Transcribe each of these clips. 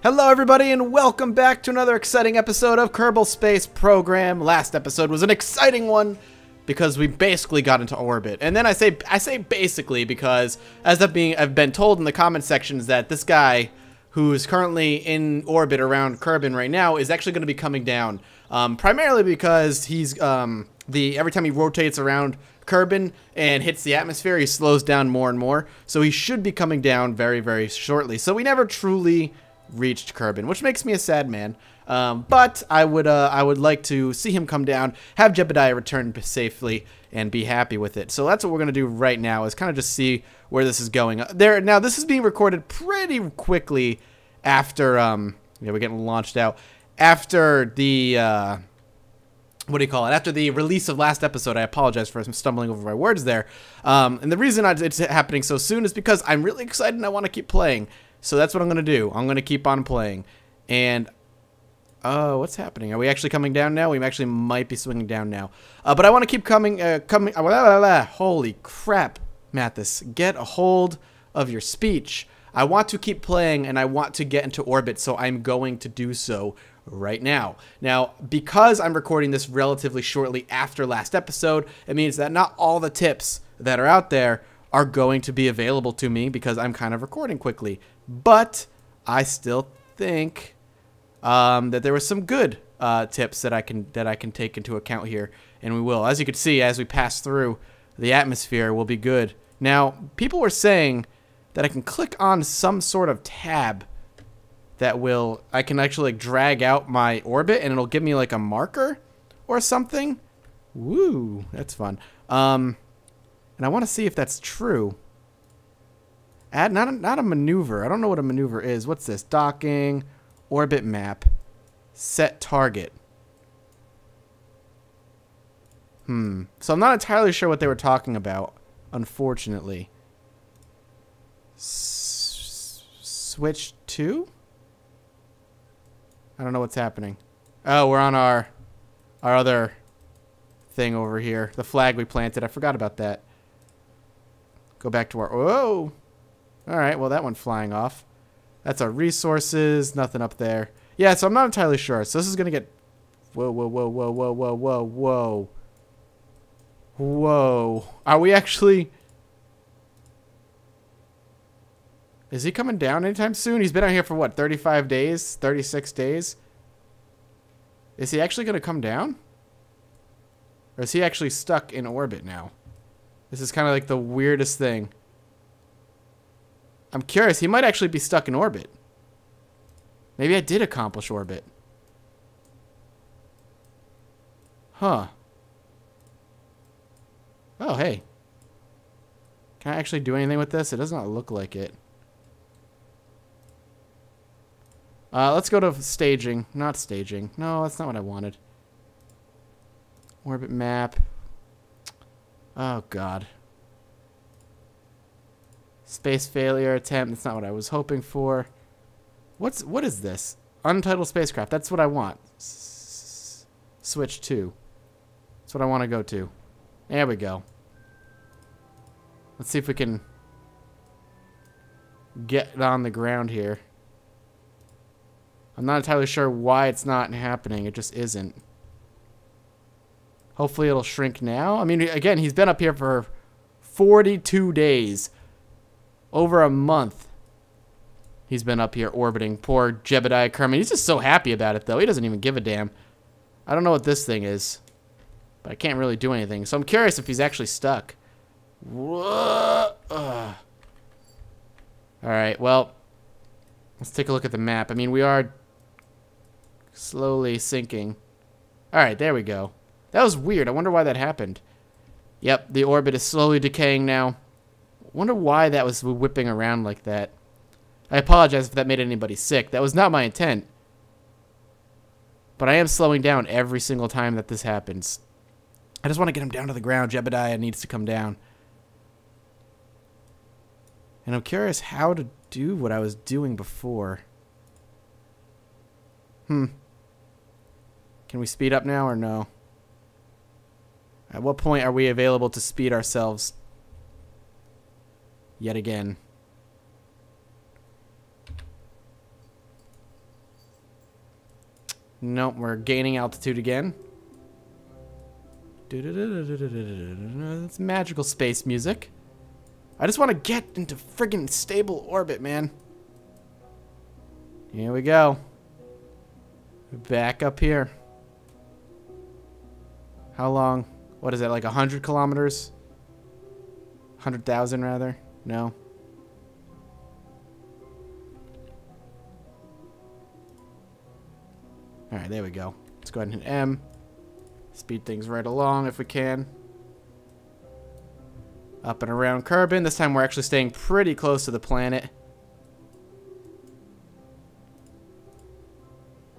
Hello everybody and welcome back to another exciting episode of Kerbal Space Program. Last episode was an exciting one because we basically got into orbit. And then I say basically because as I've been told in the comment sections that this guy who is currently in orbit around Kerbin right now is actually going to be coming down. Primarily because he's every time he rotates around Kerbin and hits the atmosphere, he slows down more and more. So he should be coming down very, very shortly. So we never truly reached Kerbin, which makes me a sad man. But I would like to see him come down, have Jebediah return safely, and be happy with it. So that's what we're gonna do right now, is kind of just see where this is going. Now this is being recorded pretty quickly after yeah, we're getting launched out after the what do you call it? After the release of last episode. I apologize for stumbling over my words there. And the reason it's happening so soon is because I'm really excited and I want to keep playing. So that's what I'm going to do. I'm going to keep on playing. And, oh, what's happening? Are we actually coming down now? We actually might be swinging down now. But I want to keep coming. Holy crap, Mathis. Get a hold of your speech. I want to keep playing and I want to get into orbit, so I'm going to do so right now. Now, because I'm recording this relatively shortly after last episode, it means that not all the tips that are out there are going to be available to me because I'm kind of recording quickly. But I still think that there were some good tips that I can take into account here, and we will. As you can see, as we pass through, the atmosphere will be good. Now, people were saying that I can click on some sort of tab that I can actually like drag out my orbit and it'll give me like a marker or something. Woo, that's fun. And I want to see if that's true. Add not a maneuver. I don't know what a maneuver is. What's this? Docking, orbit map, set target. So I'm not entirely sure what they were talking about, unfortunately. Switch to? I don't know what's happening. Oh, we're on our other thing over here. The flag we planted. I forgot about that. Go back to our... Whoa! Alright, well that went flying off. That's our resources. Nothing up there. Yeah, so I'm not entirely sure. So this is going to get... Whoa, whoa, whoa, whoa, whoa, whoa, whoa, whoa. Whoa. Are we actually... Is he coming down anytime soon? He's been out here for what, 35 days? 36 days? Is he actually going to come down? Or is he actually stuck in orbit now? This is kind of like the weirdest thing. I'm curious. He might actually be stuck in orbit. Maybe I did accomplish orbit. Huh. Oh, hey. Can I actually do anything with this? It does not look like it. Let's go to staging. Not staging. No, that's not what I wanted. Orbit map. Oh, God. Space failure attempt. That's not what I was hoping for. What is this? Untitled spacecraft. That's what I want. Switch to. That's what I want to go to. There we go. Let's see if we can get on the ground here. I'm not entirely sure why it's not happening. It just isn't. Hopefully it'll shrink now. I mean, again, he's been up here for 42 days. Over a month. He's been up here orbiting. Poor Jebediah Kerman. He's just so happy about it, though. He doesn't even give a damn. I don't know what this thing is. But I can't really do anything. So I'm curious if he's actually stuck. Whoa. Alright, well. Let's take a look at the map. I mean, we are slowly sinking. Alright, there we go. That was weird. I wonder why that happened. Yep, the orbit is slowly decaying now. Wonder why that was whipping around like that. I apologize if that made anybody sick. That was not my intent. But I am slowing down every single time that this happens. I just want to get him down to the ground. Jebediah needs to come down. And I'm curious how to do what I was doing before. Can we speed up now or no? At what point are we available to speed ourselves yet again? Nope, we're gaining altitude again. It's magical space music. I just want to get into friggin' stable orbit, man. Here we go. Back up here. How long? What is that, like 100 kilometers? 100,000 rather? No. Alright, there we go. Let's go ahead and hit M. Speed things right along if we can. Up and around Kerbin. This time we're actually staying pretty close to the planet.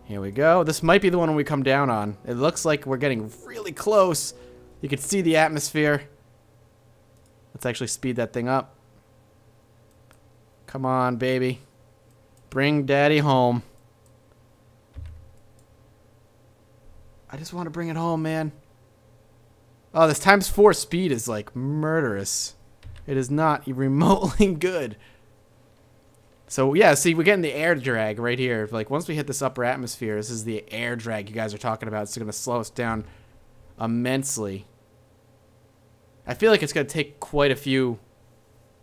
Here we go. This might be the one when we come down on. It looks like we're getting really close. You can see the atmosphere. Let's actually speed that thing up. Come on, baby. Bring daddy home. I just want to bring it home, man. Oh, this ×4 speed is like murderous. It is not remotely good. So yeah, see, we're getting the air drag right here. Like once we hit this upper atmosphere, this is the air drag you guys are talking about. It's going to slow us down immensely. I feel like it's going to take quite a few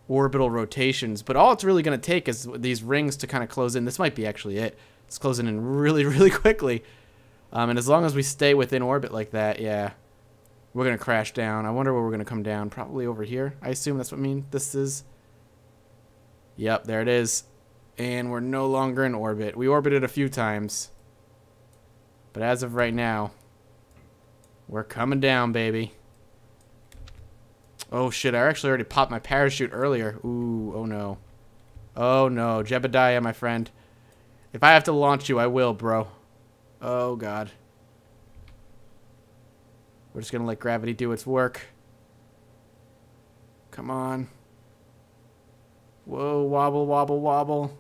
orbital rotations, but all it's really going to take is these rings to kind of close in. This might be actually it. It's closing in really, really quickly. And as long as we stay within orbit like that, yeah, we're going to crash down. I wonder where we're going to come down. Probably over here. I assume that's what this is. Yep, there it is. And we're no longer in orbit. We orbited a few times. But as of right now, we're coming down, baby. Oh, shit. I actually already popped my parachute earlier. Ooh, oh, no. Oh, no. Jebediah, my friend. If I have to launch you, I will, bro. Oh, God. We're just going to let gravity do its work. Come on. Whoa, wobble, wobble, wobble.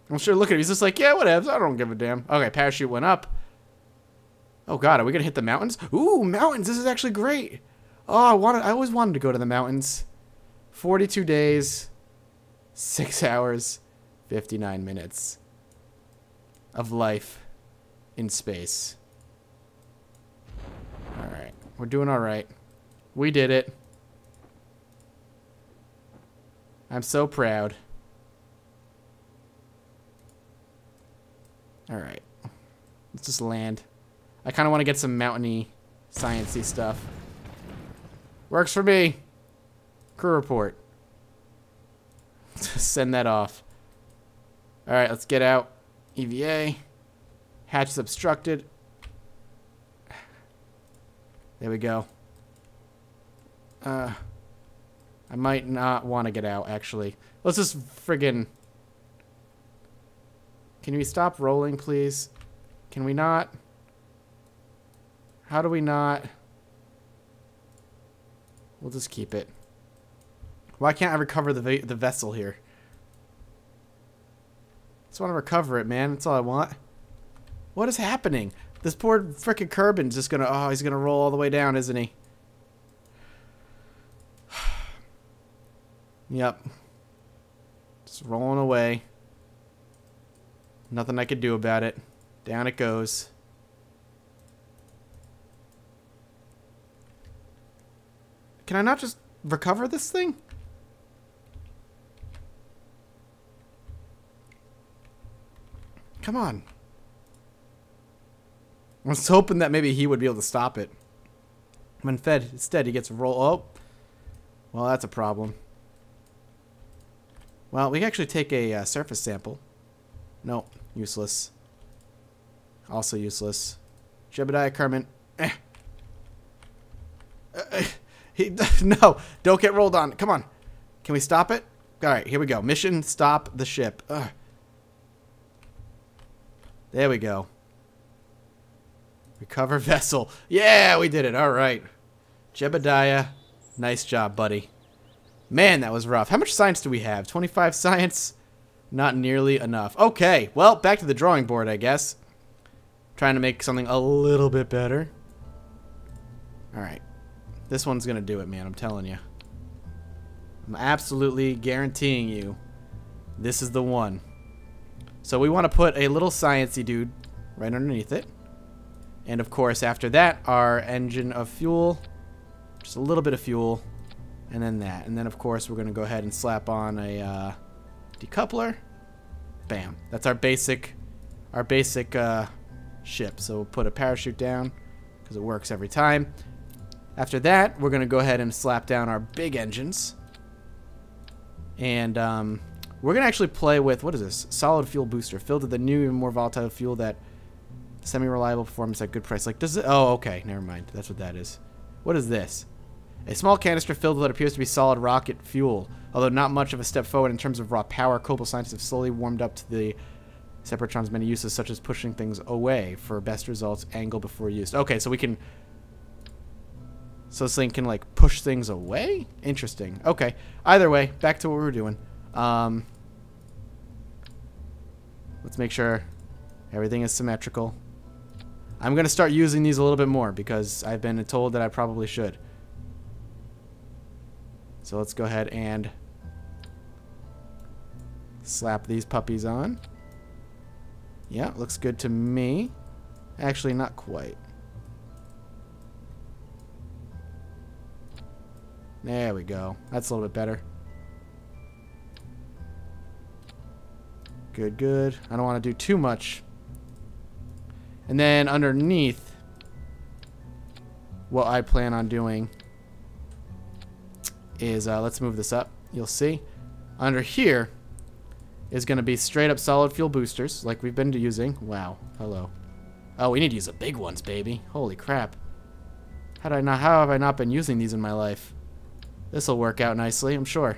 I'm sure, look at him. He's just like, yeah, whatever. I don't give a damn. Okay, parachute went up. Oh, God. Are we going to hit the mountains? Ooh, mountains. This is actually great. Oh, I always wanted to go to the mountains. 42 days, 6 hours, 59 minutes of life in space. Alright. We're doing alright. We did it. I'm so proud. Alright. Let's just land. I kind of want to get some mountainy, sciencey stuff. Works for me. Crew report. Send that off. Alright, let's get out. EVA. Hatch is obstructed. There we go. I might not want to get out, actually. Let's just friggin... Can we stop rolling, please? Can we not? How do we not? We'll just keep it. Why can't I recover the vessel here? Just want to recover it, man. That's all I want. What is happening? This poor frickin' Kerbin's just gonna... Oh, he's gonna roll all the way down, isn't he? Yep. Just rolling away. Nothing I could do about it. Down it goes. Can I not just recover this thing? Come on. I was hoping that maybe he would be able to stop it. Instead, he gets a roll. Oh. Well, that's a problem. Well, we can actually take a surface sample. No, useless. Also useless. Jebediah Kerman. No, don't get rolled on. Come on. Can we stop it? All right, here we go. Mission, stop the ship. Ugh. There we go. Recover vessel. Yeah, we did it. All right. Jebediah, nice job, buddy. Man, that was rough. How much science do we have? 25 science? Not nearly enough. Okay, well, back to the drawing board, I guess. Trying to make something a little bit better. All right. This one's going to do it, man. I'm telling you. I'm absolutely guaranteeing you this is the one. So we want to put a little sciencey dude right underneath it. And of course, after that, our engine of fuel, just a little bit of fuel, and then that. And then of course, we're going to go ahead and slap on a decoupler. Bam. That's our basic ship. So we'll put a parachute down because it works every time. After that, we're going to go ahead and slap down our big engines. And we're going to actually play with, what is this? Solid fuel booster. Filled with the new and more volatile fuel that semi-reliable performance at good price. Like, does it? Oh, okay. Never mind. That's what that is. What is this? A small canister filled with what appears to be solid rocket fuel. Although not much of a step forward in terms of raw power, Kerbal scientists have slowly warmed up to the Separatron's many uses, such as pushing things away for best results, angle before used. Okay, so we can... So this thing can, like, push things away? Interesting. Okay. Either way, back to what we were doing. Let's make sure everything is symmetrical. I'm going to start using these a little bit more because I've been told that I probably should. So let's go ahead and slap these puppies on. Yeah, looks good to me. Actually, not quite. There we go. That's a little bit better. Good, good. I don't want to do too much. And then underneath, what I plan on doing is, let's move this up. You'll see. Under here is going to be straight up solid fuel boosters, like we've been using. Wow. Hello. Oh, we need to use the big ones, baby. Holy crap. How have I not been using these in my life? This will work out nicely, I'm sure.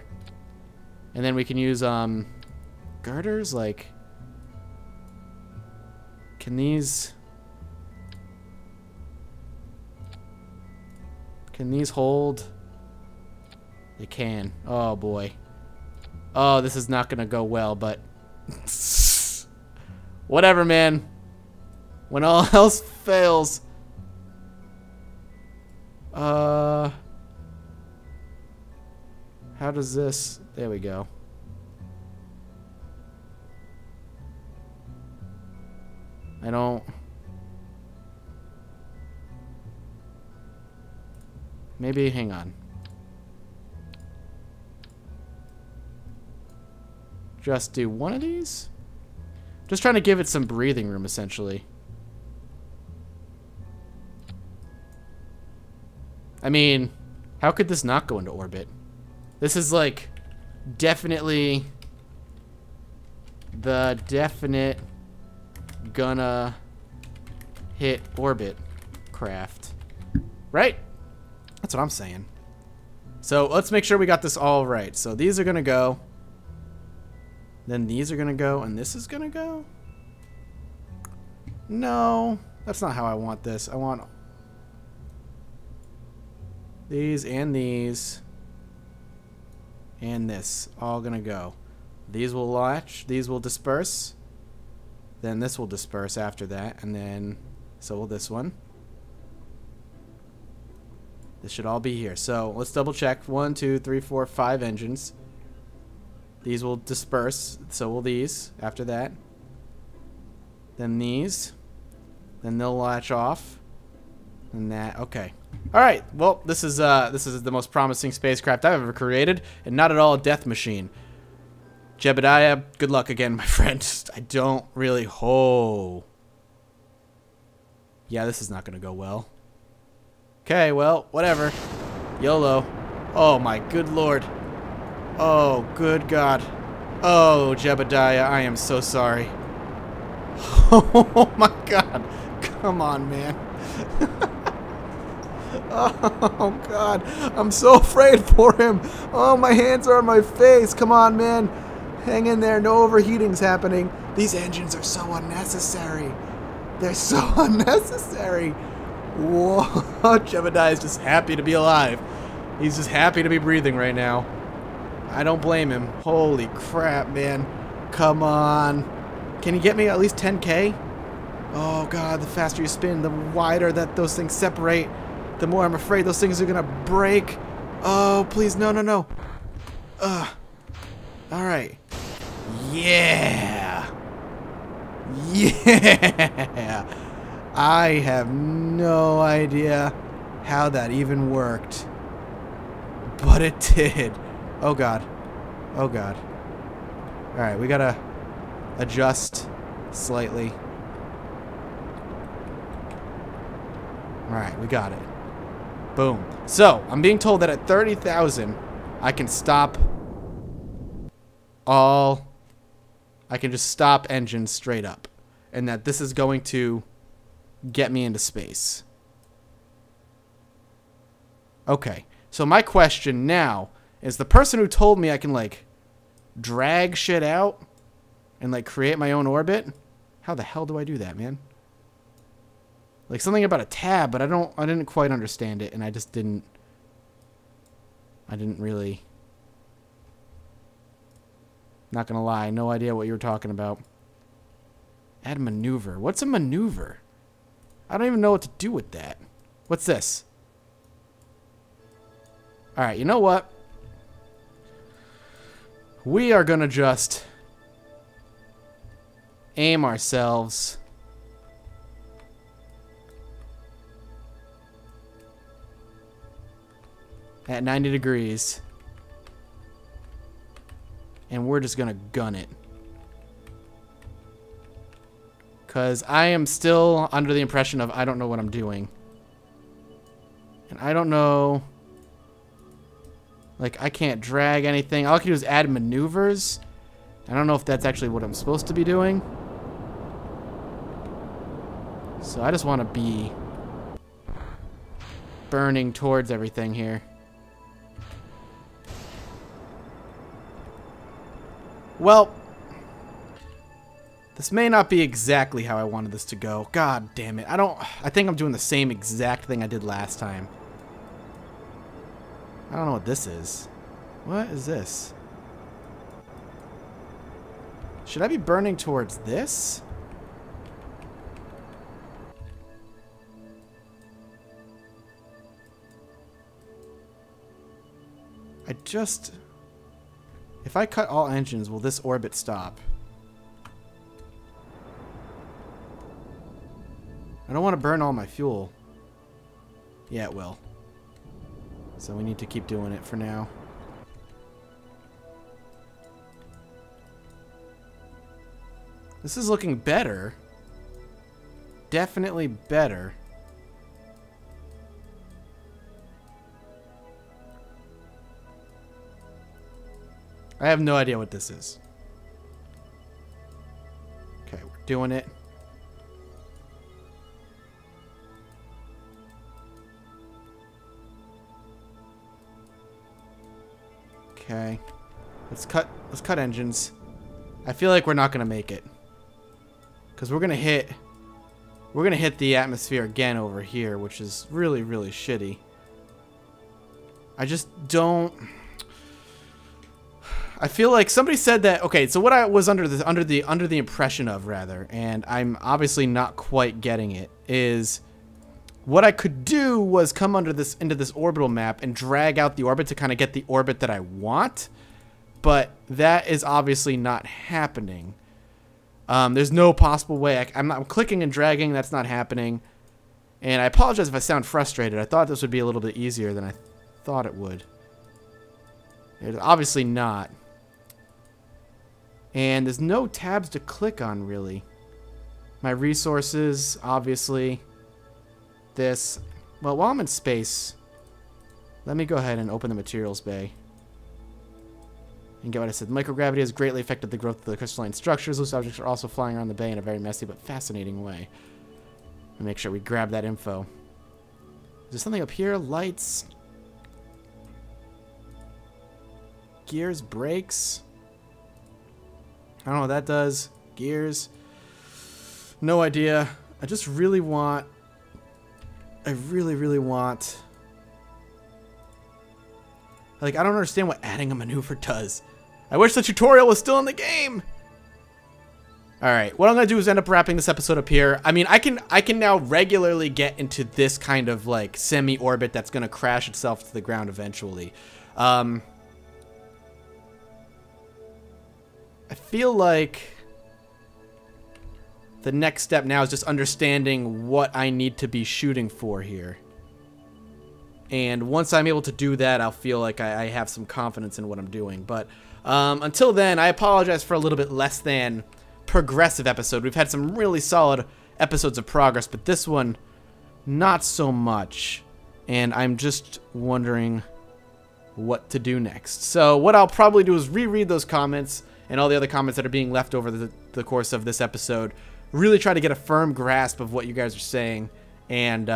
And then we can use girders, like, can these hold? They can. Oh boy. Oh, this is not gonna go well, but whatever, man. When all else fails. How does this... There we go. I don't... Maybe, hang on. Just do one of these? Just trying to give it some breathing room, essentially. I mean, how could this not go into orbit? This is like definitely the definite gonna hit orbit craft. Right? That's what I'm saying. So let's make sure we got this all right. So these are gonna go. Then these are gonna go, and this is gonna go? No, that's not how I want this. I want these and these. And this, all gonna go. These will latch, these will disperse. Then this will disperse after that, and then so will this one. This should all be here. So let's double check. 1, 2, 3, 4, 5 engines. These will disperse, so will these after that. Then these. Then they'll latch off. And that, okay. Alright, well, this is the most promising spacecraft I've ever created, and not at all a death machine. Jebediah, good luck again, my friend. I don't really... Oh. Yeah, this is not going to go well. Okay, well, whatever. YOLO. Oh, my good lord. Oh, good God. Oh, Jebediah, I am so sorry. Oh, my God. Come on, man. Oh, God. I'm so afraid for him. Oh, my hands are on my face. Come on, man. Hang in there. No overheating's happening. These engines are so unnecessary. They're so unnecessary. Whoa. Jebediah is just happy to be alive. He's just happy to be breathing right now. I don't blame him. Holy crap, man. Come on. Can you get me at least 10K? Oh, God. The faster you spin, the wider that those things separate, the more I'm afraid those things are going to break. Oh, please. No, no, no. Alright. Yeah. Yeah. I have no idea how that even worked. But it did. Oh god. Oh god. Alright, we gotta adjust slightly. Alright, we got it. Boom. So, I'm being told that at 30,000, I can stop all... I can just stop engines straight up. And that this is going to get me into space. Okay. So my question now is the person who told me I can, like, drag shit out and, like, create my own orbit? How the hell do I do that, man? Like, something about a tab, but I didn't quite understand it, and I just didn't really... Not gonna lie, no idea what you were talking about. Add maneuver. What's a maneuver? I don't even know what to do with that. What's this? Alright, you know what? We are gonna just aim ourselves at 90 degrees. And we're just gonna gun it. Because I am still under the impression of I don't know what I'm doing. And I don't know... Like, I can't drag anything. All I can do is add maneuvers. I don't know if that's actually what I'm supposed to be doing. So I just want to be burning towards everything here. Well, this may not be exactly how I wanted this to go. God damn it. I think I'm doing the same exact thing I did last time. I don't know what this is. What is this? Should I be burning towards this? If I cut all engines, will this orbit stop? I don't want to burn all my fuel. Yeah, it will. So we need to keep doing it for now. This is looking better. Definitely better. I have no idea what this is. Okay, we're doing it. Okay. Let's cut engines. I feel like we're not gonna make it. Because we're gonna hit the atmosphere again over here, which is really, really shitty. I just don't... I feel like somebody said that... Okay, so what I was under the impression of, rather, and I'm obviously not quite getting it, is what I could do was come into this orbital map and drag out the orbit to kind of get the orbit that I want, but that is obviously not happening. There's no possible way. I'm clicking and dragging. That's not happening. And I apologize if I sound frustrated. I thought this would be a little bit easier than I thought it would. It's obviously not. And there's no tabs to click on, really. My resources, obviously. This. Well, while I'm in space, let me go ahead and open the materials bay. And get what I said. Microgravity has greatly affected the growth of the crystalline structures. Loose objects are also flying around the bay in a very messy but fascinating way. Let me make sure we grab that info. Is there something up here? Lights. Gears, brakes. I don't know what that does. Gears. No idea. I just really want... I really, really want... Like, I don't understand what adding a maneuver does. I wish the tutorial was still in the game! Alright, what I'm going to do is end up wrapping this episode up here. I mean, I can now regularly get into this kind of, like, semi-orbit that's going to crash itself to the ground eventually. I feel like the next step now is just understanding what I need to be shooting for here. And once I'm able to do that, I'll feel like I have some confidence in what I'm doing. But until then, I apologize for a little bit less than progressive episode. We've had some really solid episodes of progress, but this one, not so much. And I'm just wondering what to do next. So what I'll probably do is reread those comments and all the other comments that are being left over the course of this episode. Really try to get a firm grasp of what you guys are saying and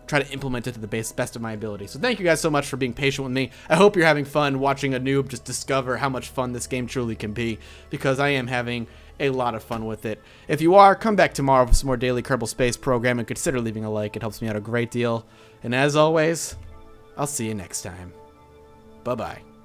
try to implement it to the best of my ability. So thank you guys so much for being patient with me. I hope you're having fun watching a noob just discover how much fun this game truly can be, because I am having a lot of fun with it. If you are, come back tomorrow for some more daily Kerbal Space Program, and consider leaving a like. It helps me out a great deal. And as always, I'll see you next time. Bye-bye.